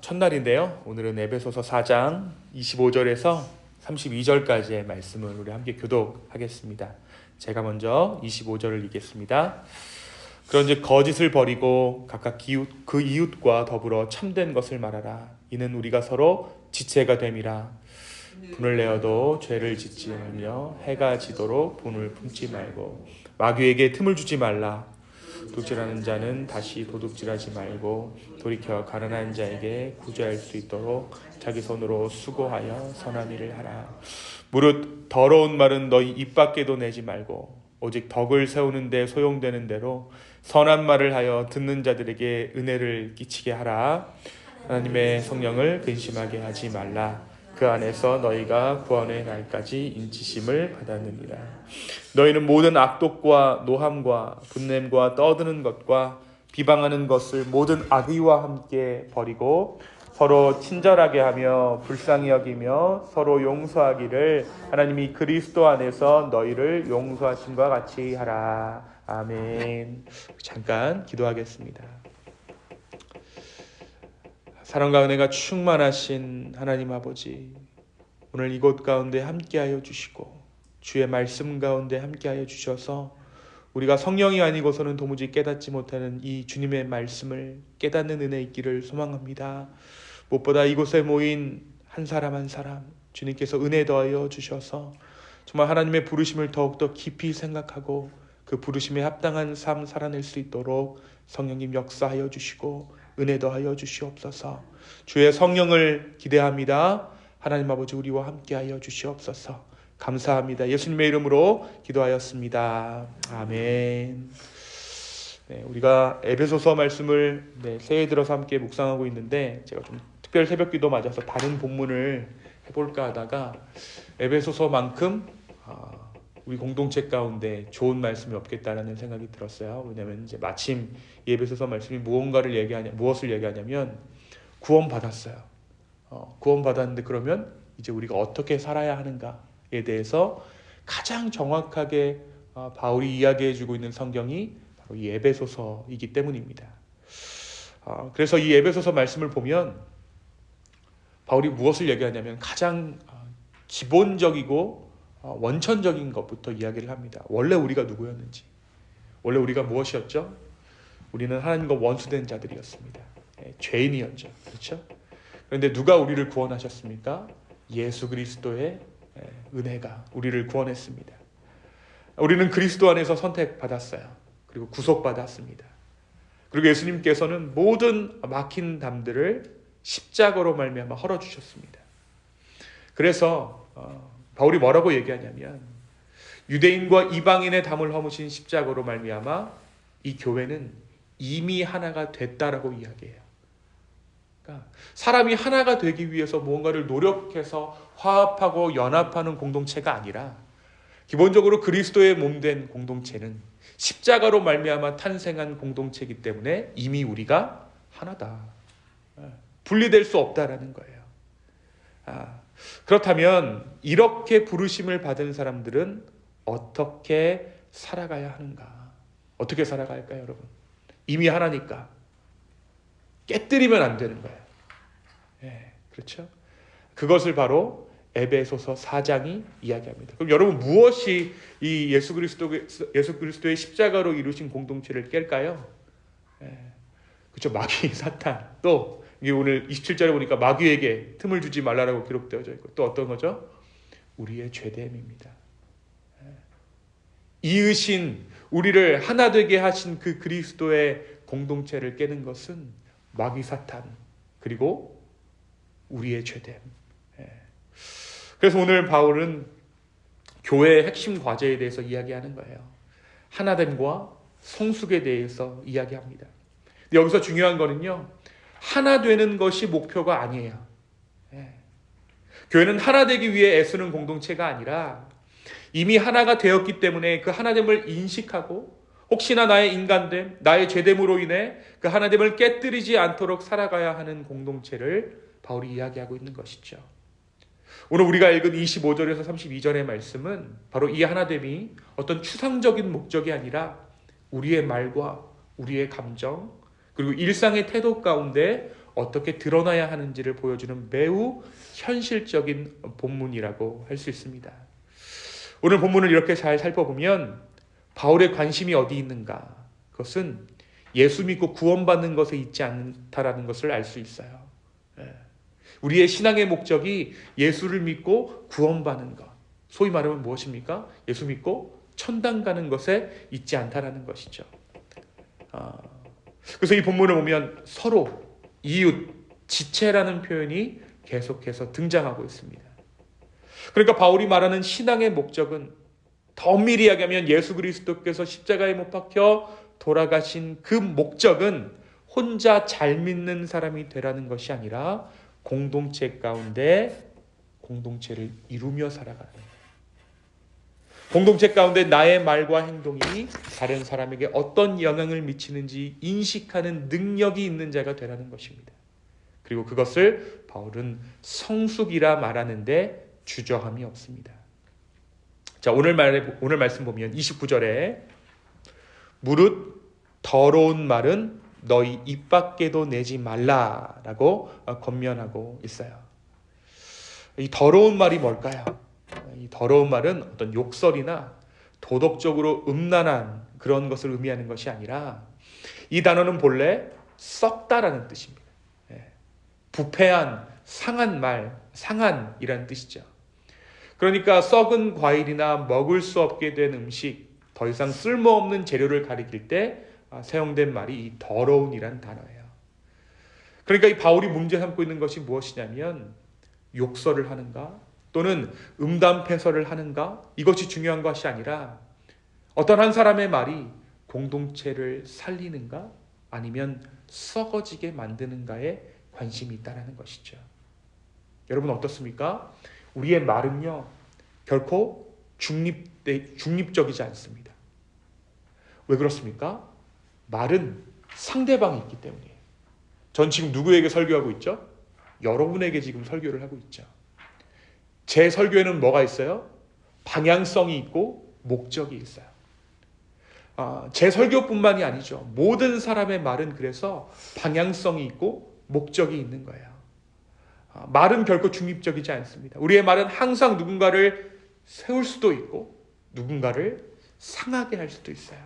첫날인데요. 오늘은 에베소서 4장 25절에서 32절까지의 말씀을 우리 함께 교독하겠습니다. 제가 먼저 25절을 읽겠습니다. 그런즉 거짓을 버리고 각각 그 이웃과 더불어 참된 것을 말하라. 이는 우리가 서로 지체가 됨이라. 분을 내어도 죄를 짓지 말며 해가 지도록 분을 품지 말고 마귀에게 틈을 주지 말라. 도둑질하는 자는 다시 도둑질하지 말고 돌이켜 가난한 자에게 구제할 수 있도록 자기 손으로 수고하여 선한 일을 하라. 무릇 더러운 말은 너희 입 밖에도 내지 말고 오직 덕을 세우는 데 소용되는 대로 선한 말을 하여 듣는 자들에게 은혜를 끼치게 하라. 하나님의 성령을 근심하게 하지 말라. 그 안에서 너희가 구원의 날까지 인치심을 받았느니라. 너희는 모든 악독과 노함과 분냄과 떠드는 것과 비방하는 것을 모든 악의와 함께 버리고 서로 친절하게 하며 불쌍히 여기며 서로 용서하기를 하나님이 그리스도 안에서 너희를 용서하심과 같이 하라. 아멘. 잠깐 기도하겠습니다. 사랑과 은혜가 충만하신 하나님 아버지, 오늘 이곳 가운데 함께하여 주시고 주의 말씀 가운데 함께하여 주셔서 우리가 성령이 아니고서는 도무지 깨닫지 못하는 이 주님의 말씀을 깨닫는 은혜 있기를 소망합니다. 무엇보다 이곳에 모인 한 사람 한 사람 주님께서 은혜 더하여 주셔서 정말 하나님의 부르심을 더욱더 깊이 생각하고 그 부르심에 합당한 삶 살아낼 수 있도록 성령님 역사하여 주시고 은혜 더하여 주시옵소서. 주의 성령을 기대합니다. 하나님 아버지 우리와 함께하여 주시옵소서. 감사합니다. 예수님의 이름으로 기도하였습니다. 아멘. 우리가 에베소서 말씀을 새해 들어서 함께 묵상하고 있는데 제가 좀 특별 새벽기도 맞아서 다른 본문을 해볼까 하다가 에베소서만큼 우리 공동체 가운데 좋은 말씀이 없겠다라는 생각이 들었어요. 왜냐하면 이제 마침 에베소서 말씀이 무엇을 얘기하냐면 구원받았어요. 구원받았는데 그러면 이제 우리가 어떻게 살아야 하는가에 대해서 가장 정확하게 바울이 이야기해주고 있는 성경이 바로 이 에베소서이기 때문입니다. 그래서 이 에베소서 말씀을 보면 바울이 무엇을 얘기하냐면 가장 기본적이고 원천적인 것부터 이야기를 합니다. 원래 우리가 누구였는지, 원래 우리가 무엇이었죠? 우리는 하나님과 원수된 자들이었습니다. 죄인이었죠. 그렇죠? 그런데 누가 우리를 구원하셨습니까? 예수 그리스도의 은혜가 우리를 구원했습니다. 우리는 그리스도 안에서 선택받았어요. 그리고 구속받았습니다. 그리고 예수님께서는 모든 막힌 담들을 십자가로 말미암아 헐어주셨습니다. 그래서 바울이 뭐라고 얘기하냐면 유대인과 이방인의 담을 허무신 십자가로 말미암아 이 교회는 이미 하나가 됐다라고 이야기해요. 그러니까 사람이 하나가 되기 위해서 무언가를 노력해서 화합하고 연합하는 공동체가 아니라 기본적으로 그리스도의 몸된 공동체는 십자가로 말미암아 탄생한 공동체이기 때문에 이미 우리가 하나다. 분리될 수 없다라는 거예요. 그렇다면 이렇게 부르심을 받은 사람들은 어떻게 살아가야 하는가? 어떻게 살아가야 할까요, 여러분? 이미 하나니까 깨뜨리면 안 되는 거예요. 그렇죠? 그것을 바로 에베소서 4장이 이야기합니다. 그럼 여러분 무엇이 이 예수 그리스도의 십자가로 이루신 공동체를 깰까요? 그렇죠. 마귀, 사탄. 또 이게 오늘 27절에 보니까 마귀에게 틈을 주지 말라라고 기록되어져 있고 또 어떤 거죠? 우리의 죄됨입니다. 이으신 우리를 하나 되게 하신 그 그리스도의 공동체를 깨는 것은 마귀, 사탄 그리고 우리의 죄됨. 그래서 오늘 바울은 교회의 핵심 과제에 대해서 이야기하는 거예요. 하나됨과 성숙에 대해서 이야기합니다. 근데 여기서 중요한 거는요, 하나 되는 것이 목표가 아니에요. 교회는 하나 되기 위해 애쓰는 공동체가 아니라 이미 하나가 되었기 때문에 그 하나됨을 인식하고 혹시나 나의 인간됨, 나의 죄됨으로 인해 그 하나됨을 깨뜨리지 않도록 살아가야 하는 공동체를 바울이 이야기하고 있는 것이죠. 오늘 우리가 읽은 25절에서 32절의 말씀은 바로 이 하나됨이 어떤 추상적인 목적이 아니라 우리의 말과 우리의 감정 그리고 일상의 태도 가운데 어떻게 드러나야 하는지를 보여주는 매우 현실적인 본문이라고 할 수 있습니다. 오늘 본문을 이렇게 잘 살펴보면 바울의 관심이 어디 있는가? 그것은 예수 믿고 구원받는 것에 있지 않다라는 것을 알 수 있어요. 우리의 신앙의 목적이 예수를 믿고 구원받는 것. 소위 말하면 무엇입니까? 예수 믿고 천당 가는 것에 있지 않다라는 것이죠. 그래서 이 본문을 보면 서로, 이웃, 지체라는 표현이 계속해서 등장하고 있습니다. 그러니까 바울이 말하는 신앙의 목적은 더 엄밀히 이야기하면 예수 그리스도께서 십자가에 못 박혀 돌아가신 그 목적은 혼자 잘 믿는 사람이 되라는 것이 아니라 공동체 가운데 공동체를 이루며 살아가는 거예요. 공동체 가운데 나의 말과 행동이 다른 사람에게 어떤 영향을 미치는지 인식하는 능력이 있는 자가 되라는 것입니다. 그리고 그것을 바울은 성숙이라 말하는데 주저함이 없습니다. 자, 오늘 말씀 보면 29절에 무릇 더러운 말은 너희 입 밖에도 내지 말라라고 권면하고 있어요. 이 더러운 말이 뭘까요? 이 더러운 말은 어떤 욕설이나 도덕적으로 음란한 그런 것을 의미하는 것이 아니라 이 단어는 본래 썩다라는 뜻입니다. 부패한, 상한 말, 상한이라는 뜻이죠. 그러니까 썩은 과일이나 먹을 수 없게 된 음식, 더 이상 쓸모없는 재료를 가리킬 때 사용된 말이 이 더러운이라는 단어예요. 그러니까 이 바울이 문제 삼고 있는 것이 무엇이냐면 욕설을 하는가 또는 음담패설을 하는가 이것이 중요한 것이 아니라 어떤 한 사람의 말이 공동체를 살리는가 아니면 썩어지게 만드는가에 관심이 있다는 것이죠. 여러분 어떻습니까? 우리의 말은요 결코 중립적이지 않습니다. 왜 그렇습니까? 말은 상대방이 있기 때문이에요. 전 지금 누구에게 설교하고 있죠? 여러분에게 지금 설교를 하고 있죠. 제 설교에는 뭐가 있어요? 방향성이 있고 목적이 있어요. 제 설교뿐만이 아니죠. 모든 사람의 말은 그래서 방향성이 있고 목적이 있는 거예요. 말은 결코 중립적이지 않습니다. 우리의 말은 항상 누군가를 세울 수도 있고 누군가를 상하게 할 수도 있어요.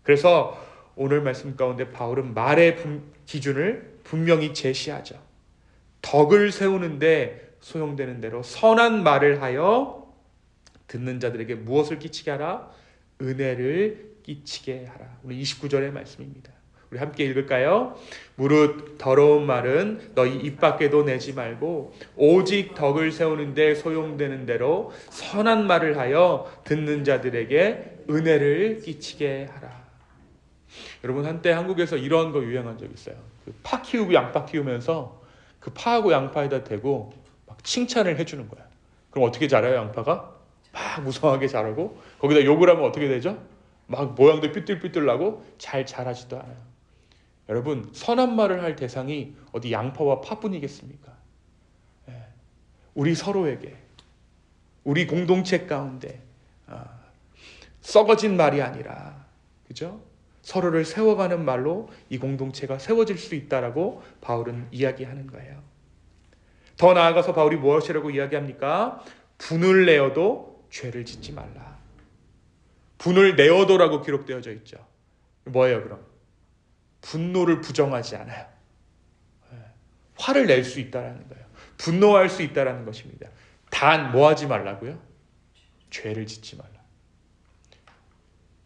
그래서 오늘 말씀 가운데 바울은 말의 기준을 분명히 제시하죠. 덕을 세우는데 소용되는 대로 선한 말을 하여 듣는 자들에게 무엇을 끼치게 하라? 은혜를 끼치게 하라. 우리 29절의 말씀입니다. 우리 함께 읽을까요? 무릇 더러운 말은 너희 입 밖에도 내지 말고 오직 덕을 세우는데 소용되는 대로 선한 말을 하여 듣는 자들에게 은혜를 끼치게 하라. 여러분 한때 한국에서 이런 거 유행한 적 있어요. 파 키우고 양파 키우면서 그 파하고 양파에다 대고 막 칭찬을 해주는 거야. 그럼 어떻게 자라요 양파가? 막 무성하게 자라고 거기다 욕을 하면 어떻게 되죠? 막 모양도 삐뚤삐뚤 나고 잘 자라지도 않아요. 여러분 선한 말을 할 대상이 어디 양파와 파뿐이겠습니까? 우리 서로에게 우리 공동체 가운데 썩어진 말이 아니라 그죠? 서로를 세워가는 말로 이 공동체가 세워질 수 있다라고 바울은 이야기하는 거예요. 더 나아가서 바울이 무엇이라고 이야기합니까? 분을 내어도 죄를 짓지 말라. 분을 내어도라고 기록되어져 있죠. 뭐예요 그럼? 분노를 부정하지 않아요. 화를 낼 수 있다라는 거예요. 분노할 수 있다라는 것입니다. 단 뭐 하지 말라고요? 죄를 짓지 말라.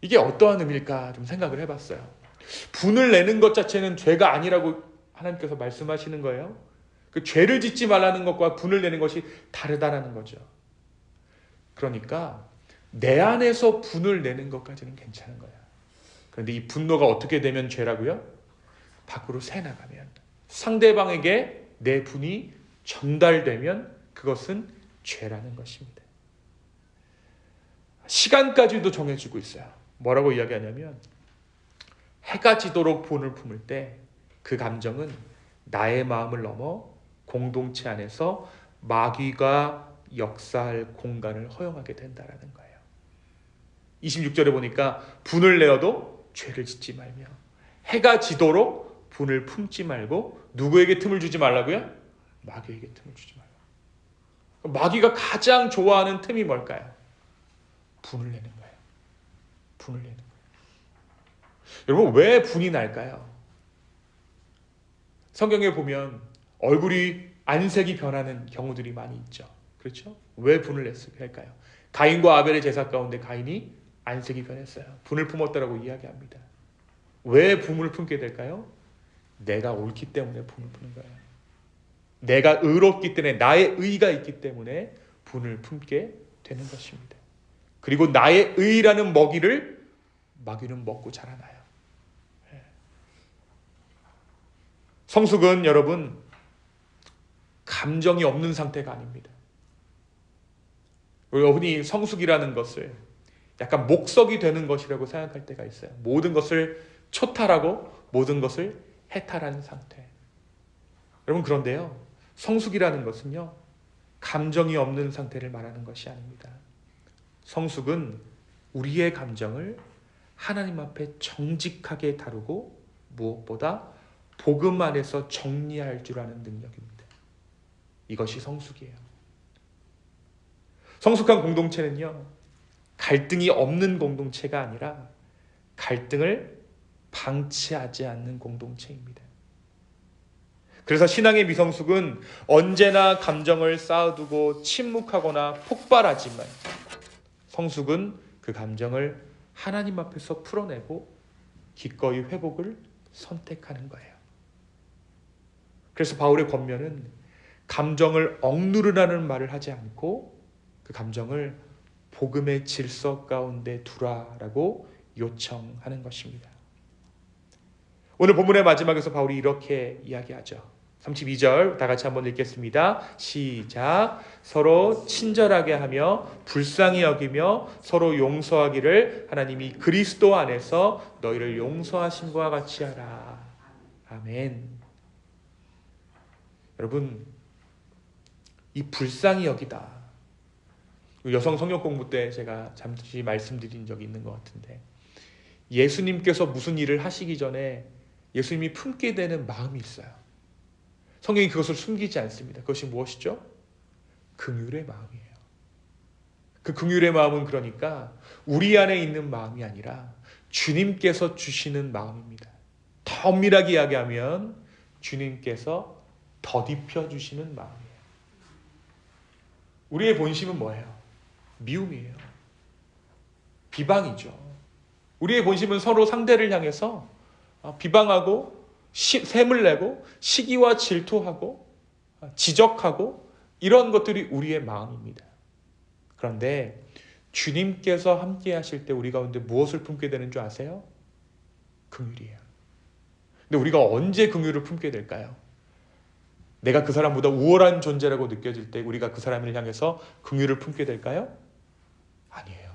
이게 어떠한 의미일까 좀 생각을 해봤어요. 분을 내는 것 자체는 죄가 아니라고 하나님께서 말씀하시는 거예요. 그 죄를 짓지 말라는 것과 분을 내는 것이 다르다라는 거죠. 그러니까 내 안에서 분을 내는 것까지는 괜찮은 거야. 그런데 이 분노가 어떻게 되면 죄라고요? 밖으로 새나가면 상대방에게 내 분이 전달되면 그것은 죄라는 것입니다. 시간까지도 정해주고 있어요. 뭐라고 이야기하냐면 해가 지도록 분을 품을 때 그 감정은 나의 마음을 넘어 공동체 안에서 마귀가 역사할 공간을 허용하게 된다는 거예요. 26절에 보니까 분을 내어도 죄를 짓지 말며 해가 지도록 분을 품지 말고 누구에게 틈을 주지 말라고요? 마귀에게 틈을 주지 말라고. 마귀가 가장 좋아하는 틈이 뭘까요? 분을 내는 거예요. 분을 내는 거예요. 여러분, 왜 분이 날까요? 성경에 보면 얼굴이 안색이 변하는 경우들이 많이 있죠. 그렇죠? 왜 분을 냈을까요? 가인과 아벨의 제사 가운데 가인이 안색이 변했어요. 분을 품었다라고 이야기합니다. 왜 분을 품게 될까요? 내가 옳기 때문에 분을 품는 거예요. 내가 의롭기 때문에, 나의 의가 있기 때문에 분을 품게 되는 것입니다. 그리고 나의 의라는 먹이를 마귀는 먹고 자라나요. 성숙은 여러분 감정이 없는 상태가 아닙니다. 우리가 흔히 성숙이라는 것을 약간 목석이 되는 것이라고 생각할 때가 있어요. 모든 것을 초탈하고 모든 것을 해탈하는 상태. 여러분, 그런데요, 성숙이라는 것은요, 감정이 없는 상태를 말하는 것이 아닙니다. 성숙은 우리의 감정을 하나님 앞에 정직하게 다루고 무엇보다 복음 안에서 정리할 줄 아는 능력입니다. 이것이 성숙이에요. 성숙한 공동체는요, 갈등이 없는 공동체가 아니라 갈등을 방치하지 않는 공동체입니다. 그래서 신앙의 미성숙은 언제나 감정을 쌓아두고 침묵하거나 폭발하지만, 성숙은 그 감정을 하나님 앞에서 풀어내고 기꺼이 회복을 선택하는 거예요. 그래서 바울의 권면은 감정을 억누르라는 말을 하지 않고 그 감정을 복음의 질서 가운데 두라라고 요청하는 것입니다. 오늘 본문의 마지막에서 바울이 이렇게 이야기하죠. 32절 다 같이 한번 읽겠습니다. 시작. 서로 친절하게 하며 불쌍히 여기며 서로 용서하기를 하나님이 그리스도 안에서 너희를 용서하심과 같이 하라. 아멘. 여러분, 이 불쌍히 여기다, 여성 성경 공부 때 제가 잠시 말씀드린 적이 있는 것 같은데, 예수님께서 무슨 일을 하시기 전에 예수님이 품게 되는 마음이 있어요. 성경이 그것을 숨기지 않습니다. 그것이 무엇이죠? 긍휼의 마음이에요. 그 긍휼의 마음은 그러니까 우리 안에 있는 마음이 아니라 주님께서 주시는 마음입니다. 더 엄밀하게 이야기하면 주님께서 덧입혀 주시는 마음이에요. 우리의 본심은 뭐예요? 미움이에요. 비방이죠. 우리의 본심은 서로 상대를 향해서 비방하고 샘을 내고 시기와 질투하고 지적하고 이런 것들이 우리의 마음입니다. 그런데 주님께서 함께 하실 때 우리 가운데 무엇을 품게 되는 줄 아세요? 긍휼이에요. 근데 우리가 언제 긍휼을 품게 될까요? 내가 그 사람보다 우월한 존재라고 느껴질 때 우리가 그 사람을 향해서 긍휼을 품게 될까요? 아니에요.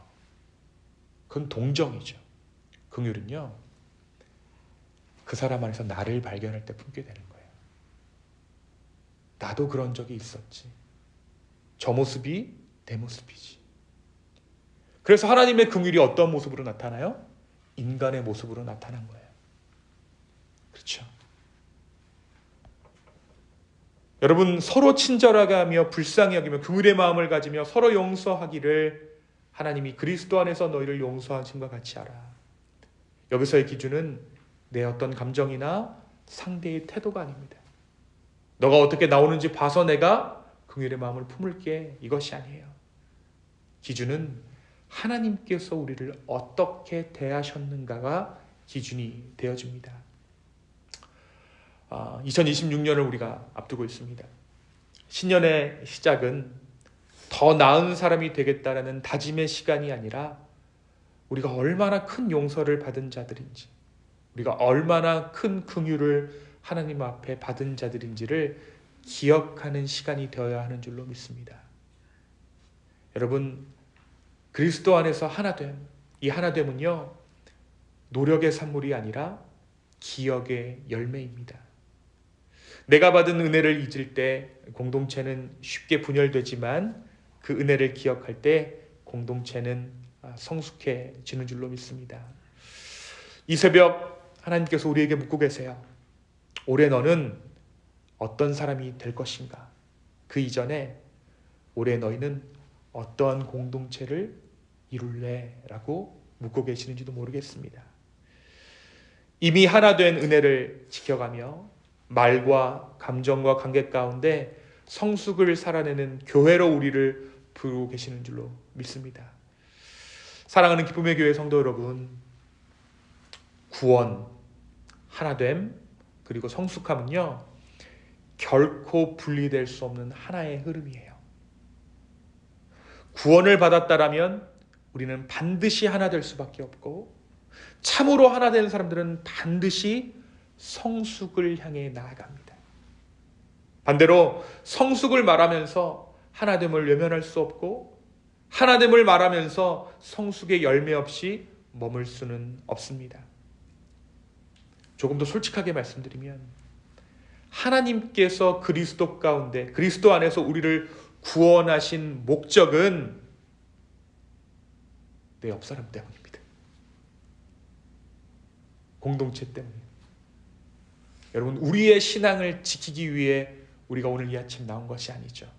그건 동정이죠. 긍휼은요, 그 사람 안에서 나를 발견할 때 품게 되는 거예요. 나도 그런 적이 있었지. 저 모습이 내 모습이지. 그래서 하나님의 긍휼이 어떤 모습으로 나타나요? 인간의 모습으로 나타난 거예요. 그렇죠? 여러분, 서로 친절하게 하며 불쌍히 여기며 긍휼의 마음을 가지며 서로 용서하기를 하나님이 그리스도 안에서 너희를 용서하심과 같이 하라. 여기서의 기준은 내 어떤 감정이나 상대의 태도가 아닙니다. 너가 어떻게 나오는지 봐서 내가 긍휼의 마음을 품을게, 이것이 아니에요. 기준은 하나님께서 우리를 어떻게 대하셨는가가 기준이 되어집니다. 2026년을 우리가 앞두고 있습니다. 신년의 시작은 더 나은 사람이 되겠다라는 다짐의 시간이 아니라 우리가 얼마나 큰 용서를 받은 자들인지, 우리가 얼마나 큰 긍휼을 하나님 앞에 받은 자들인지를 기억하는 시간이 되어야 하는 줄로 믿습니다. 여러분, 그리스도 안에서 하나됨, 이 하나됨은요, 노력의 산물이 아니라 기억의 열매입니다. 내가 받은 은혜를 잊을 때 공동체는 쉽게 분열되지만 그 은혜를 기억할 때 공동체는 성숙해지는 줄로 믿습니다. 이 새벽 하나님께서 우리에게 묻고 계세요. 올해 너는 어떤 사람이 될 것인가? 그 이전에 올해 너희는 어떠한 공동체를 이룰래? 라고 묻고 계시는지도 모르겠습니다. 이미 하나 된 은혜를 지켜가며 말과 감정과 관계 가운데 성숙을 살아내는 교회로 우리를 부르고 계시는 줄로 믿습니다. 사랑하는 기쁨의 교회 성도 여러분, 구원, 하나됨, 그리고 성숙함은요, 결코 분리될 수 없는 하나의 흐름이에요. 구원을 받았다라면 우리는 반드시 하나 될 수밖에 없고, 참으로 하나 되는 사람들은 반드시 성숙을 향해 나아갑니다. 반대로 성숙을 말하면서 하나됨을 외면할 수 없고, 하나됨을 말하면서 성숙의 열매 없이 머물 수는 없습니다. 조금 더 솔직하게 말씀드리면, 하나님께서 그리스도 가운데, 그리스도 안에서 우리를 구원하신 목적은 내 옆사람 때문입니다. 공동체 때문이에요. 여러분, 우리의 신앙을 지키기 위해 우리가 오늘 이 아침 나온 것이 아니죠.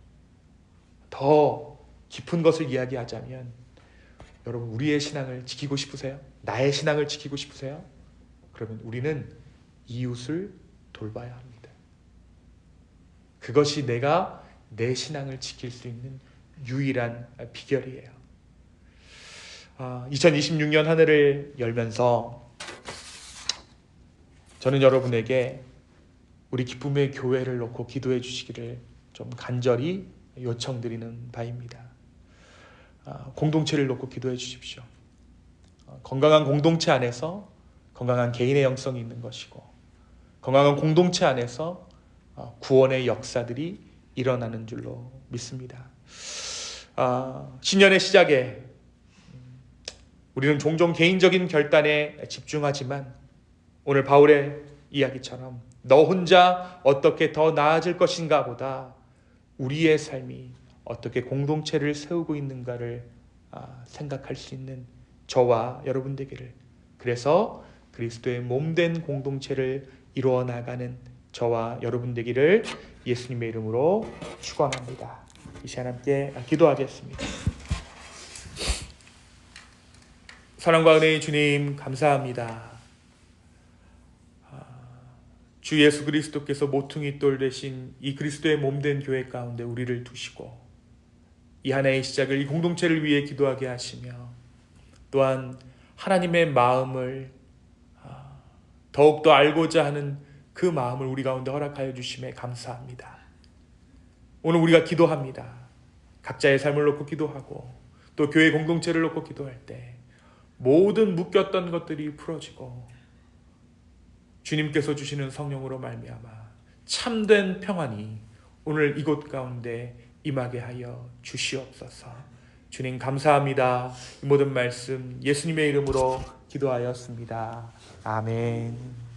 더 깊은 것을 이야기하자면, 여러분, 우리의 신앙을 지키고 싶으세요? 나의 신앙을 지키고 싶으세요? 그러면 우리는 이웃을 돌봐야 합니다. 그것이 내가 내 신앙을 지킬 수 있는 유일한 비결이에요. 2026년 한 해를 열면서 저는 여러분에게 우리 기쁨의 교회를 놓고 기도해 주시기를 좀 간절히 요청드리는 바입니다. 공동체를 놓고 기도해 주십시오. 건강한 공동체 안에서 건강한 개인의 영성이 있는 것이고, 건강한 공동체 안에서 구원의 역사들이 일어나는 줄로 믿습니다. 신년의 시작에 우리는 종종 개인적인 결단에 집중하지만, 오늘 바울의 이야기처럼 너 혼자 어떻게 더 나아질 것인가 보다 우리의 삶이 어떻게 공동체를 세우고 있는가를 생각할 수 있는 저와 여러분 되기를, 그래서 그리스도의 몸된 공동체를 이루어 나가는 저와 여러분 되기를 예수님의 이름으로 축원합니다. 이 시간 함께 기도하겠습니다. 사랑과 은혜의 주님, 감사합니다. 주 예수 그리스도께서 모퉁이 돌 되신 이 그리스도의 몸된 교회 가운데 우리를 두시고, 이 한 해의 시작을 이 공동체를 위해 기도하게 하시며, 또한 하나님의 마음을 더욱더 알고자 하는 그 마음을 우리 가운데 허락하여 주심에 감사합니다. 오늘 우리가 기도합니다. 각자의 삶을 놓고 기도하고, 또 교회 공동체를 놓고 기도할 때 모든 묶였던 것들이 풀어지고, 주님께서 주시는 성령으로 말미암아 참된 평안이 오늘 이곳 가운데 임하게 하여 주시옵소서. 주님 감사합니다. 이 모든 말씀 예수님의 이름으로 기도하였습니다. 아멘.